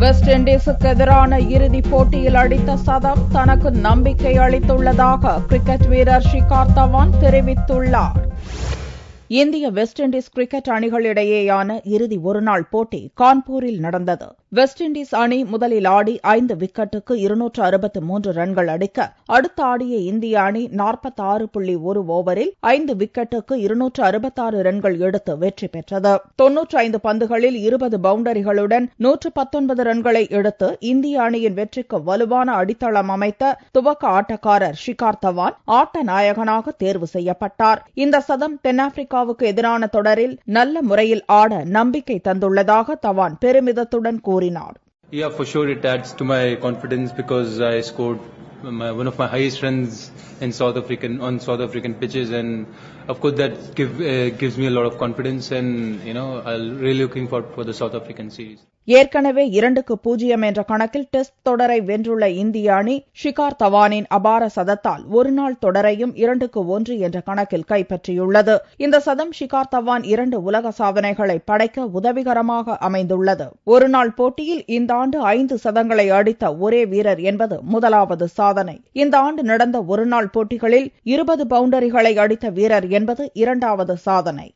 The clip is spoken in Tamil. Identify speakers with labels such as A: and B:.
A: வெஸ்ட் இண்டீஸுக்கு எதிரான இறுதிப் போட்டியில் அடித்த சதம் தனக்கு நம்பிக்கை அளித்துள்ளதாக கிரிக்கெட் வீரர் ஷிகர் தவான் தெரிவித்துள்ளார். இந்திய வெஸ்ட் இண்டீஸ் கிரிக்கெட் அணிகளிடையேயான இறுதி ஒருநாள் போட்டி கான்பூரில் நடந்தது. வெஸ்ட் இண்டீஸ் அணி முதலில் ஆடி 5 விக்கெட்டுக்கு 263 ரன்கள் அடிக்க, அடுத்து ஆடிய இந்திய அணி 46.1 ஓவரில் 5 விக்கெட்டுக்கு 266 ரன்கள் எடுத்து வெற்றி பெற்றது. 95 பந்துகளில் 20 பவுண்டரிகளுடன் 119 ரன்களை எடுத்து இந்திய அணியின் வெற்றிக்கு வலுவான அடித்தளம் அமைத்த துவக்க ஆட்டக்காரர் ஷிகர் தவான் ஆட்ட நாயகனாக தேர்வு செய்யப்பட்டார். இந்த சதம் தென்னாப்பிரிக்காவுக்கு எதிரான தொடரில் நல்ல முறையில் ஆட நம்பிக்கை தந்துள்ளதாக தவான் பெருமிதத்துடன் கூறினார்.
B: Yeah, for sure it adds to my confidence because I scored one of my highest runs in South African pitches, and of course that gives me a lot of confidence, and I'm really looking forward for the South African series.
A: ஏற்கனவே 2-0 என்ற கணக்கில் டெஸ்ட் தொடரை வென்றுள்ள இந்திய அணி ஷிகர் தவானின் அபார சதத்தால் ஒருநாள் தொடரையும் 2-1 என்ற கணக்கில் கைப்பற்றியுள்ளது. இந்த சதம் ஷிகர் தவான் 2 உலக சாதனைகளை படைக்க உதவிகரமாக அமைந்துள்ளது. ஒருநாள் போட்டியில் இந்த ஆண்டு 5 சதங்களை அடித்த ஒரே வீரர் என்பது முதலாவது சாதனை. இந்த ஆண்டு நடந்த ஒருநாள் போட்டிகளில் 20 பவுண்டரிகளை அடித்த வீரர் என்பது இரண்டாவது சாதனை.